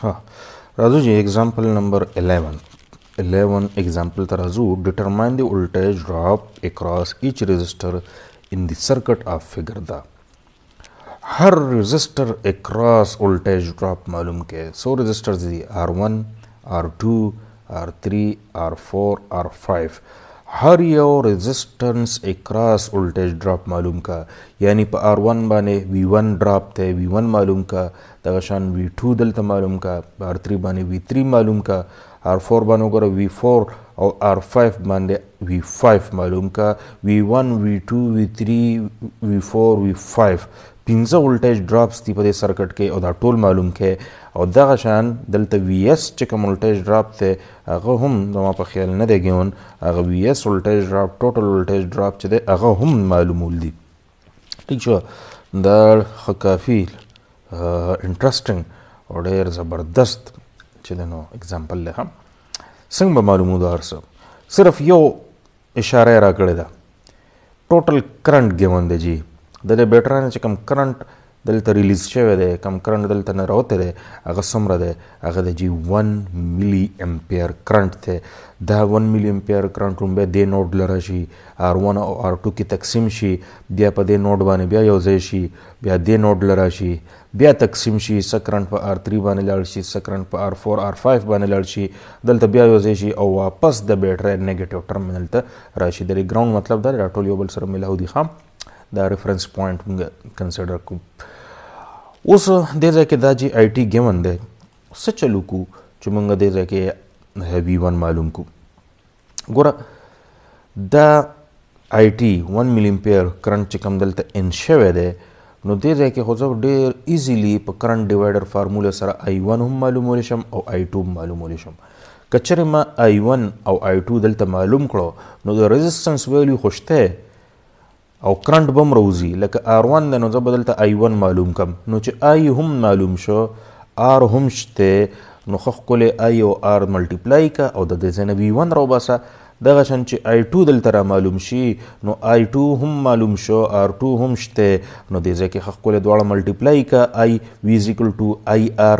हाँ राजू ji, example number 11 एग्जाम्पल तराजू determine the voltage drop across each resistor in the circuit of figure the. Her register across voltage drop मालूम के 100 रजिस्टर्स दी R1 R2 R3 R4 R5 हर यो resistance across voltage drop मालूम का, यानी पर R1 बाने V1 drop थे V1 मालूम का, तगशान V2 दलता मालूम का, R3 बाने V3 मालूम का, R4 बानो कर V4 और R5 बाने V5 मालूम का, V1 V2 V3 V4 V5 पिंजा वोल्टेज ड्रॉप्स थी पदे सर्किट के और दा टोल मालूम के और दगशान दलता VS चिकम वोल्टेज ड्रॉप थे अगर हम दमा पर ख्याल न देगे उन अगर VS voltage drop total voltage drop चदे अगर हम मालूम उल्दी ठीक छो दार काफ़ी इंटरेस्टिंग और ढेर ज़बरदस्त चले नो एग्जाम्पल ले हम संग मालूम उदार सब सिर्फ यो इशारा राकड़े दा टोटल करंट गिवन दे जी दले बेटराने चे कम करंट दलता रिलीज शेवे दे कम करंट दलता न रोते दे अगर समरा दे अगर दे जी 1 मिली एम्पियर करंट थे दा 1 मिली एम्पियर करंट रुम्बे दे नोड लराशी R1 और R2 की तकसीम शी बिया पदे नोड बाने बिया योजेशी बिया दे नोड लराशी बिया तकसीम शी सकरंट पर R3 बाने लड़शी सकरंट पर R4 R5 बाने लड़शी दलता बिया योजेशी और वापस द बैटरी नेगेटिव टर्मिनल ता राशी दे ग्राउंड मतलब दा राटोल योबल सर मिलाऊ दिखाम दा रेफरेंस पॉइंट कंसिडर को उस दे जाके दाजी IT गिवन दे सचलू को चुमंगा दे जाके V1 मालूम को गोरा दा IT 1 मिली एम्पियर करंट चिकम दलता इंशेवे दे नो दे जाके हो जाओ डेर इजीली पर करंट डिवाइडर फार्मूला सरा I1 हम मालूम होलिशम और I2 मालूम होलिशम कचरे में I1 और I2 दलता मालूम करो नो द रेजिस्टेंस वैल्यू खुशते और करंट बम रोजी लक R1 दनो जब बदलता I1 मालूम कम नो चे I हम मालूम शो R हम शते नो खख कोले I और R मल्टीप्लाई का और दे जने V1 रो बसा दगशन चे I2 दलता मालूम शी नो I2 हम मालूम शो R2 हम शते नो दे जके खख कोले द्वारा मल्टीप्लाई का I V is equal to IR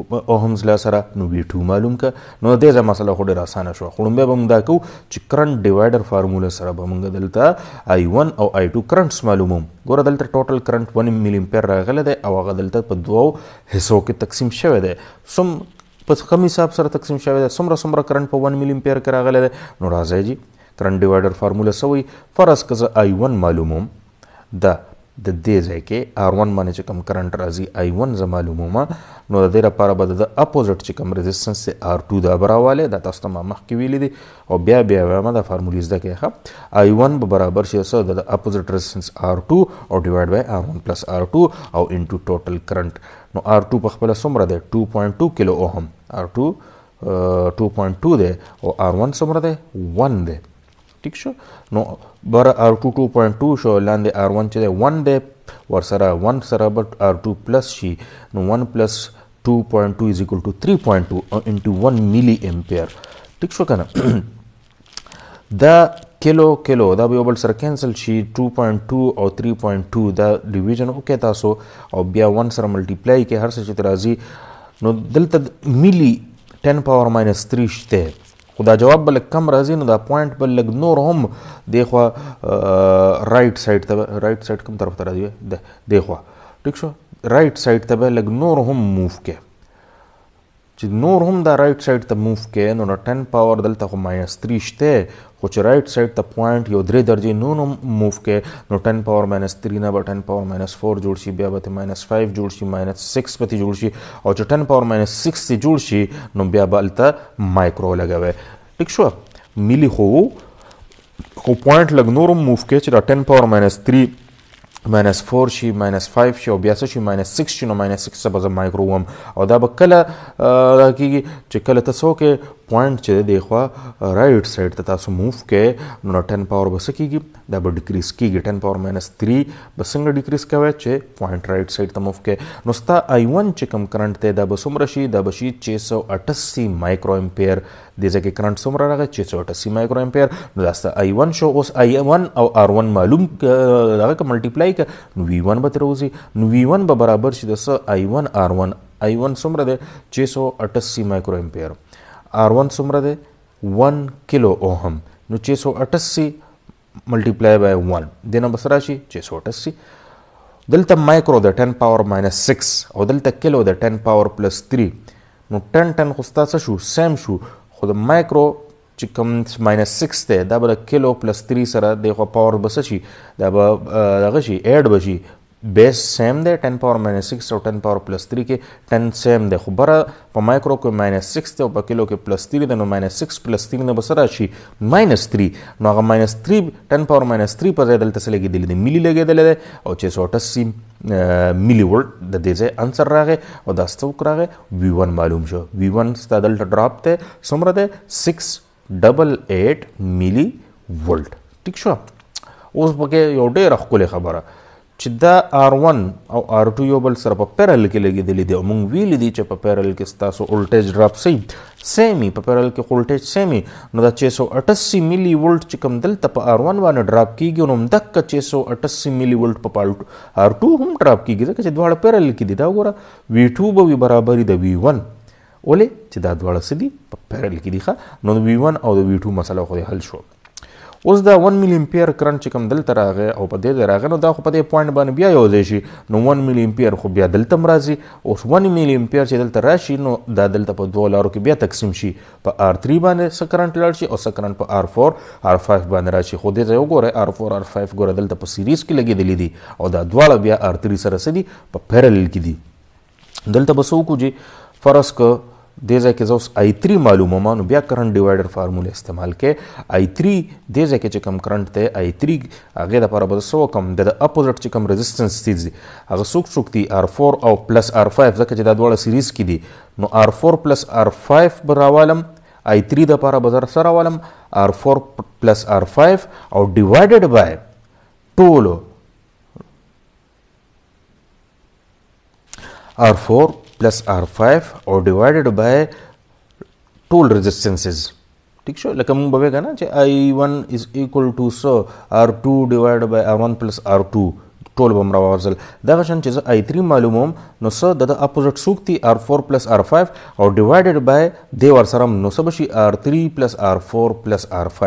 ohm's law सरा नो V2 मालूम का नो दे जा मसला खोडे आसान शो खुड़ंबे बमदा को च करंट डिवाइडर फार्मूला सरा बमंगा दलता I1 और I2 करंट्स मालूम गोरा दलता टोटल करंट 1 मिली एम्पियर रागले दे और दलता पर दो हिस्सों की तकसीम शवे दे सम बस कम हिसाब सरा तकसीम शवे दे समरा समरा करंट पर 1 मिली एम्पियर के रागले दे नो राजा जी करंट डिवाइडर फार्मूला सवई फरस कज़ I1 मालूम दा दे जाके R1 माने चिकम करंट राजी I1 ज मालूमा नो देरा पारा बद द अपोजिट चिकम रेजिस्टेंस से R2 दा बरावाले दा तस्तमा मख की विली दी और ब्या ब्या मा दा फार्मूलीज दा के खा I1 बराबर से स द अपोजिट रेजिस्टेंस R2 और divide by R1 plus R2 और इनटू टोटल करंट नो R2 पखपला समरा दे 2.2 किलो ओहम R2 2.2 दे और R1 समरा दे 1 दे ठीक शो नो बर R2 2.2 शो लांदे R1 चले 1 दे और सरा 1 सरा but R2 plus she know 1 प्लस 2.2 इज इक्वल टू 3.2 इनटू 1 मिली एम्पियर ठीक शो कना दा किलो किलो दा भी ओबल सर कैंसिल शी 2.2 और 3.2 दा डिवीजन को कहता सो और बिया 1 सर मल्टीप्लाई के हर से चित्राजी नो दलता मिली 10 पावर माइनस 3 शते खुदा जवाब बल कम राजी न दा पॉइंट बल लग नोर हम देखवा राइट साइड कम तरफ तरह दिए देखवा ठीक शो राइट साइड तब लग नोर हम मूव के नोर हम दा राइट साइड तब मूव के नो 10 पावर दलता को -3 शते कुछ राइट साइड तब पॉइंट यो द्रे दर्जे नो मूव के नो 10 पावर -3 ना 10 पावर -4 जोड़शी बिया बते -5 जोड़शी -6 पति जोड़शी और जो 10 पावर -6 से जोड़शी नो बिया बलता माइक्रो लगावे ठीक शो मिली हो पॉइंट लग नो मूव के 10 पावर -3 -4 शी -5 शी और ब्यासा शी -6 शी नो -6 सब माइक्रोवम और दा बकला की चिकल तसो के पॉइंट चे देखवा राइट साइड तथा सो मूव के नो 10 पावर बस की दा डिक्रीज की 10 पावर -3 बसंग डिक्रीज का वे पॉइंट राइट साइड त मूव के नुस्ता I1 चिकम करंट ते दा बसुमरशी दा बशी 688 माइक्रो एम्पियर दे जके करंट सुमरा रहा 688 माइक्रो एम्पियर नुस्ता I1 शो उस I1 और R1 मालूम लगा का मल्टीप्लाई का V1 बतरोजी V1 बराबर शी दस I1 R1 I1 څومره دی 688 micro ampere R1 څومره دی 1 kilo ohm نو 688 multiply by 1 देना बस रاشي 688 دلته micro د 10 power minus 6 او دلته kilo د 10 power plus 3 نو 10 خو ستاسو شو سیم شو خو د مایکرو چې کوم माइनस 6 ته دا به किलो प्लस 3 سره د خو پاور بس شي دا به دغه شي اډ بشي बेस सेम दे 10 पावर माइनस 6 और 10 पावर प्लस 3 के 10 सेम दे खबरा पर माइक्रो को माइनस 6 दे और किलो के प्लस 3 दे नो माइनस 6 प्लस 3 ने बसरा शी माइनस 3 नो अगर माइनस 3 10 पावर माइनस 3 पर दल तसलेगी दिल दे मिली लगे दले दे और 688 मिली वोल्ट द दे से आंसर रागे और दस्तक रागे V1 मालूम शो V1 स्ता दल ड्रॉप थे समरा दे 688 मिली वोल्ट ठीक शो उस बके यो ډېر خپل خبره چې دا R1 او R2 یو بل سره په پیرل کې لګېدلې دي او موږ ویلي دي چې په پیرل کې ستاسو وولټیج ډراپ سیمي په پیرل کې وولټیج سیمي نو دا 688 ملي وولټ چې کوم دلته په R1 باندې ډراپ کیږي نو دغه 688 ملي وولټ په R2 هم ډراپ کیږي ځکه چې دواړه پیرل کې دي دا وګوره V2 به وي برابري د V1 ولې چې دا دواړه څه دي په پیرل کې دي ښه نو V1 او د V2 مسله خو حل شو اوس دا 1 ملي امپیر کرنٹ چې کوم دلته راغی او په دې راغی نو دا خو په دې پوینټ باندې بیا یو ځای شي نو 1 ملي امپیر خو بیا دلته مرাজি اوس 1 ملي امپیر چې دلته راشي نو دا دلته په دوه لارو کې بیا تقسیم شي په R3 باندې څه کرنٹ لاړ شي او څه کرنٹ په R4 R5 باندې راشي خو دې ځای وګوره R4 R5 ګوره دلته په سیریز کې لګېدلې دي او دا دواړه بیا R3 سره سدي په پیرل کې دي دلته بس وکړو فرض ک دې ځای کې زوس I3 معلومه ما نو بیا کرنٹ ډیوایډر فارموله استعمال کې I3 دې ځای کې چې کم کرنٹ ته I3 هغه د لپاره به سو کم د اپوزټ چې کم ريزिस्टेंस دي هغه څوک دي R4 او پلس R5 ځکه چې دا دواړه سیریز کې دي نو R4 پلس R5 براوالم I3 د لپاره به سره والم R4 پلس R5 او ډیوایډډ بای ټول R4 plus R5 or divided by total resistances ठीक शो लकम बवेगा ना जे I1 is equal to so R2 divided by R1 plus R2 टोल बमरा वाजल दगशन चीज I3 मालूमोम नो स द अपोजिट सूक्ति R4 plus R5 और डिवाइडेड बाय देवर सरम नो सबशी R3 plus R4 plus R5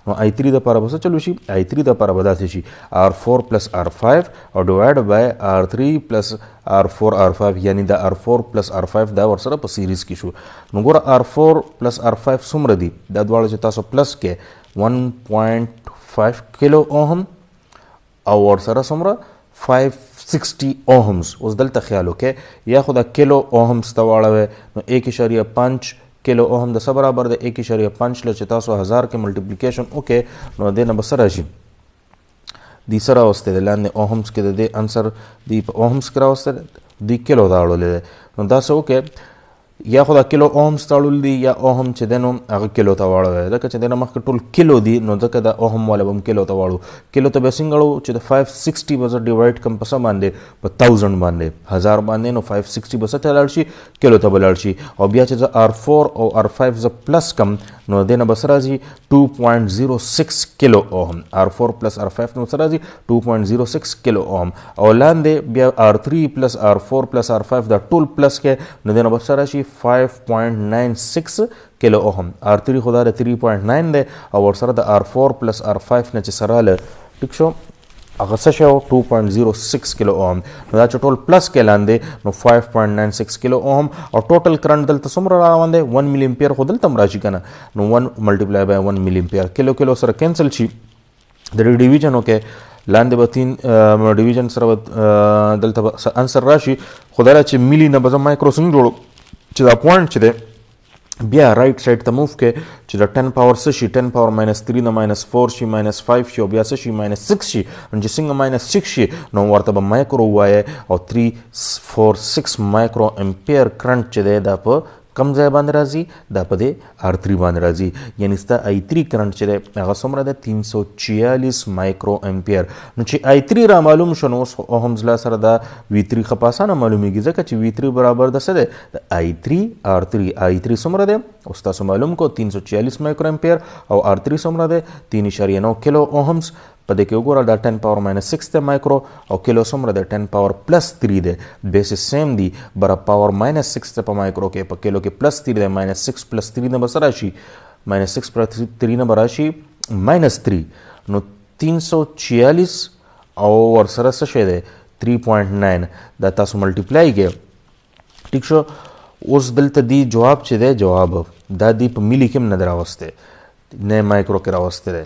नो I3 द पारा बस चलो शी I3 द पारा बदा थी शी R4 plus R5 और divided bye R3 plus R4 R5 यानी द R4 plus R5 दा वर सर په सीरीज की शो नो गोरा R4 plus R5 सुमर दी द द्वारा जे तासो प्लस के 1.5 किलो ओहम और सर सुमरा 560 ओहम्स उस दलता ख्याल ओके या खुदा किलो ओहम्स तवाड़वे नो 1.5 किलो ओहम द बराबर दे 1.5 लचता 1000 के मल्टीप्लिकेशन ओके नो दे न बसरा जी दी सरा वस्ते दे लाने ओहम्स के दे आंसर दी ओहम्स करा वस्ते दी किलो दाड़ो ले नो दास ओके या खुदा किलो ओहम्स ताड़ुल दी या ओहम च देनो अगर किलो तवाड़ो है दका च देना मख टोल किलो दी नो दका दा ओहम वाले बम किलो तवाड़ो किलो तो बेसिंगलो च द 560 बस डिवाइड कम पसा मानदे प 1000 मानदे 1000 मानदे नो 560 बस तलाड़शी किलो तबलाड़शी और बिया च R4 और R5 ज प्लस कम नो देना बसरा जी 2.06 kilo ohm R4 plus R5 नो सरा जी 2.06 किलो ओहम और लांदे बिया R3 plus R4 plus R5 दा टोल प्लस के नो देना बसरा जी 5.96 किलो ओहम R3 खुदा 3.9 दे और sir the R4 plus R5 ने चसराल ठीक शो अगसशो 2.06 किलो ओहम नो टोटल प्लस के लांदे नो 5.96 किलो ओहम और टोटल करंट दल तसमरा रावंदे 1 मिली एंपियर खुदल तमराशी कना नो 1 multiply by 1 milli ampere kilo kilo सर कैंसिल छी द डिवीजन ओके लांदे बतीन डिवीजन सर दल त आंसर राशि खुदा च मिली न बज माइक्रो संग जोड़ो च द पॉइंट च दे बिया राइट साइड त मूव के च द 10 पावर 6 10 पावर -3 न -4 शी -5 शी बिया 6 शी -6 शी and जिंग -6 शी नो वर्त ब माइक्रो हुआ है और 346 माइक्रो एंपियर करंट च दे दा प कम जाय बांध राजी दा पदे R3 बांध राजी यानी इसका I3 करंट च दे अगर समरा दे 346 माइक्रो एंपियर नो च I3 रा मालूम शनो ओहम्स ला सर दा V3 खपासा ना मालूम की जका च V3 बराबर द सदे I3 R3 समरा दे उस्ता मालूम को 346 माइक्रो एंपियर और R3 समरा दे 3.9 किलो ओहम्स په دې کې وګوره دا 10 پاور ماینس 6 دی مایکرو او کیلو څومره دی 10 پاور پلس 3 دی بیسس سیم دی بر پاور ماینس 6 دی په مایکرو کې په کیلو کې پلس 3 دی ماینس 6 پلس 3 نه بسره شي ماینس 6 پلس 3 نه براشي ماینس 3 نو 346 او ورسره څه شی دی 3.9 دا تاسو ملټیپلای کې ټیک شو اوس دلته دی جواب چې دی جواب دا دی په ملي کې نه راوسته نه مایکرو کې راوسته دی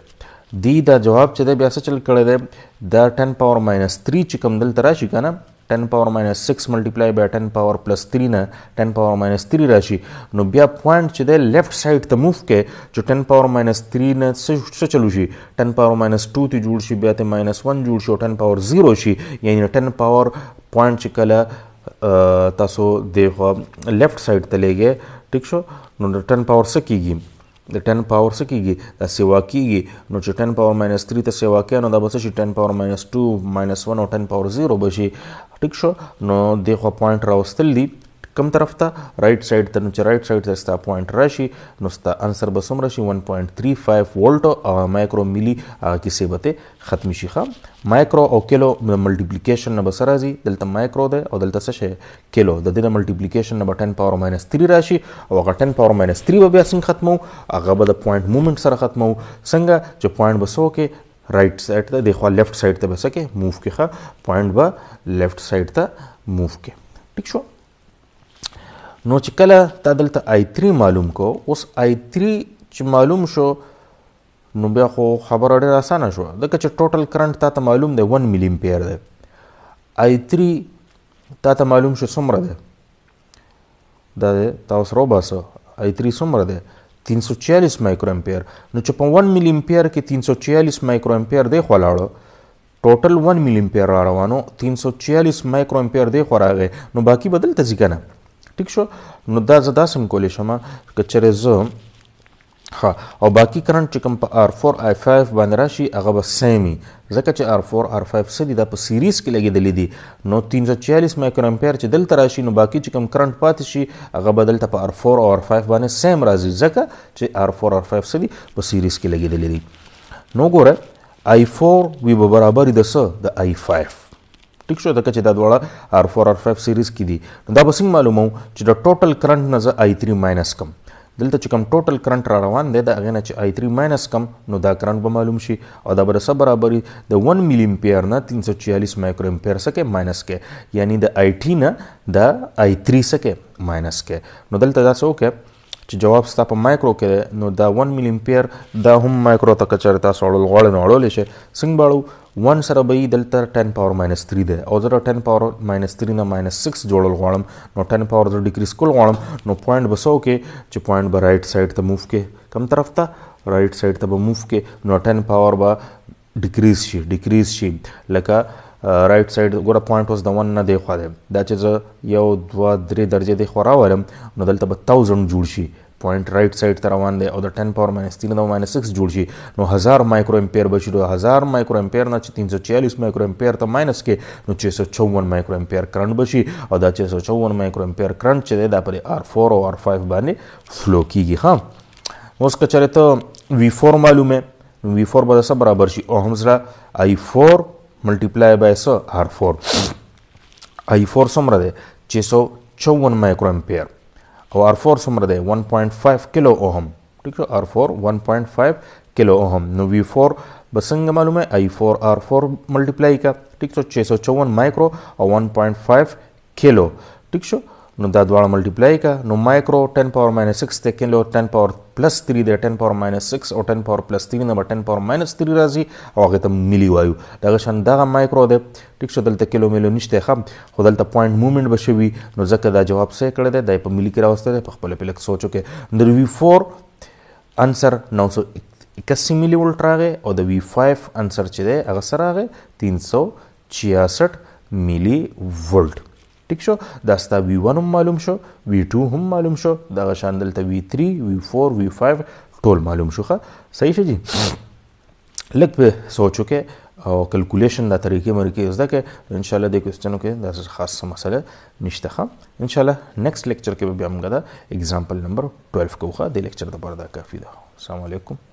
دی دا جواب چې دی بیا څه چل کړی دی دا 10 پاور ماینس 3 چې کوم دلته راشي که نه 10 پاور ماینس 6 ملټیپلای بای 10 پاور پلس 3 نه 10 پاور ماینس 3 راشي نو بیا پوینټ چې دی لیفټ سایډ ته موف کې چې 10 پاور ماینس 3 نه څه چلو شي 10 پاور ماینس 2 ته جوړ شي بیا ته ماینس 1 جوړ شي او 10 پاور 0 شي یعنی 10 پاور پوینټ چې کله تاسو د لیفټ سایډ ته لګې ټیک شو نو 10 پاور څه کیږي د 10 پاور څه کیږي دا سیوا کیږي نو چې 10 پاور ماینس 3 ته سیوا کوي نو دا به څه شي 10 پاور ماینس 2 ماینس 1 او 10 پاور 0 به شي ټیک شو نو دغه پوینټ راوستل دي کم طرف ته رائټ سایډ ته نو چې رائټ سایډ ته ستا پوینټ راشي نو ستا انسر به څومره شي 1.35 وولټ او مایکرو ملي هغه کیسې به ته ختم شي ښه مایکرو او کیلو ملټیپلیکیشن نه به څه راځي دلته مایکرو دی او دلته څه شی کیلو د دې نه ملټیپلیکیشن نه به 10 پاور ماینس 3 راشي او هغه 10 پاور ماینس 3 به بیا څنګه ختمو هغه به د پوینټ مومنټ سره ختمو څنګه چې پوینټ به څه وکړي رائټ سایډ ته دخوا لیفټ سایډ ته به څه کې موف کې ښه پوینټ به لیفټ سایډ ته موف کې ټیک شو نو چې کله تا دلته I3 معلوم کو اوس I3 چې معلوم شو نو بیا خو خبره ډېره اسانه شوه ځکه چې ټوټل کرنټ تا ته معلوم دی 1 ملي امپیر دی I3 تا ته معلوم شو څومره دی دا دی تا اوس روباسه I3 څومره دی 346 مایکرو امپیر نو چې په 1 ملي امپیر کې 346 مایکرو امپیر دی خو لاړو ټوټل 1 ملي امپیر را روانو 346 مایکرو امپیر دی خو راغی نو باقي به دلته ځي که نه ټیک شو نو دا زه داسې هم کولی شم که چېرې زه ها او باقي کرنټ چې کوم په R4 I5 باندې راشي هغه به سیم وي ځکه چې R4 R5 څه دي دا په سیریز کې لګېدلي دي نو 346 مایکرو امپیر چې دلته راشي نو باقي چې کوم کرنټ پاتې شي هغه به دلته په R4 او R5 باندې سیم راځي ځکه چې R4 R5 څه دي په سیریز کې لګېدلي دي نو ګوره I4 وي به برابر د څه د I5 ټیک شو ځکه چې دا دواړه R4 R5 سیریز کې دي نو دا به څنګه معلومو چې د ټوټل کرنټ نه زه I3 ماینس کم دلته چې کوم ټوټل کرنټ را روان دی د هغې نه چې I3 ماینس کم نو دا کرنټ به معلوم شي او دا به د څه برابر وي د 1 ملي امپیر نه 346 مایکرو امپیر څه کې ماینس کې یعنی د I2 نه د I3 څه کې ماینس کې نو دلته دا څه وکړه چې جواب ستا په مایکرو کې نو دا 1 ملي امپیر دا هم مایکرو ته که چېرې تاسو اړول غواړئ نو اړولی شئ څنګه باړو 1 سره به دلته 10 پاور ماینس 3 دی او زه 10 پاور ماینس 3 نه ماینس 6 جوړل غواړم نو 10 پاور زه ډیکریز کول غواړم نو پوینټ به څه وکړي چې پوینټ به رائټ سایډ ته موف کې کوم طرف ته رائټ سایډ ته به موف کې نو 10 پاور به ډیکریز شي لکه رائټ سایډ ګوره پوینټ اوس د 1 نه دی خوا دی دا چې زه 1 2 3 درجې دی خوا راولم نو دلته به 1000 جوړ شي پوینټ رائټ سایډ ته روان دی او د 10 پاور ماینس 3 نه ماینس 6 جوړ شي نو 1000 مایکرو امپیر به شي نو 1000 مایکرو امپیر نه چې 346 مایکرو امپیر ته ماینس کې نو 654 مایکرو امپیر کرنټ به شي او دا 654 مایکرو امپیر کرنټ چې دی دا پر R4 او R5 باندې فلو کیږي ها اوس که چېرې ته V4 معلومه نو V4 به څه برابر شي او هم سره I4 ملټیپلای بای څه R4 I4 څومره دی 654 مایکرو امپیر او R4 څومره دی 1.5 کیلو اوهم ټیک شو R4 1.5 کیلو اوهم نو V4 به څنګه معلومه I4 R4 ملټیپلای کا ټیک شو 654 مایکرو او 1.5 کیلو ټیک شو نو دا دواړه ملټیپلای کا نو مایکرو 10 پاور ماینس 6 ته کیلو 10 پاور پلس 3 دی 10 پاور ماینس 6 او 10 پاور پلس 3 نه 10 پاور ماینس 3 راځي او هغه ته ملي وایو دغه شان دغه مایکرو دی ټیک شو دلته کیلو میلو نشته خام خو دلته پوینټ مومنټ بشوي نو ځکه دا جواب صحیح کړی دی د په ملي کې راوسته دی په خپل پلک سوچو کې د V4 انسر 981 ملي ولټ راغی او د V5 انسر چې دی هغه سره راغی 366 ملي ولټ ټیک شو دا ستا V1 هم معلوم شو V2 هم معلوم شو دغه شان دلته V3 V4 V5 ټول معلوم شو ښه صحیح شو جی لږ په سوچو کې او کلکولیشن دا طریقې مرکې زده کې ان شاء الله د کوېسچنو کې دا خاصه مسله نشته ښه ان شاء الله نیکسټ لیکچر کې به بیا موږ دا اگزامپل نمبر 12 کوو ښه د لیکچر لپاره دا کافي ده السلام علیکم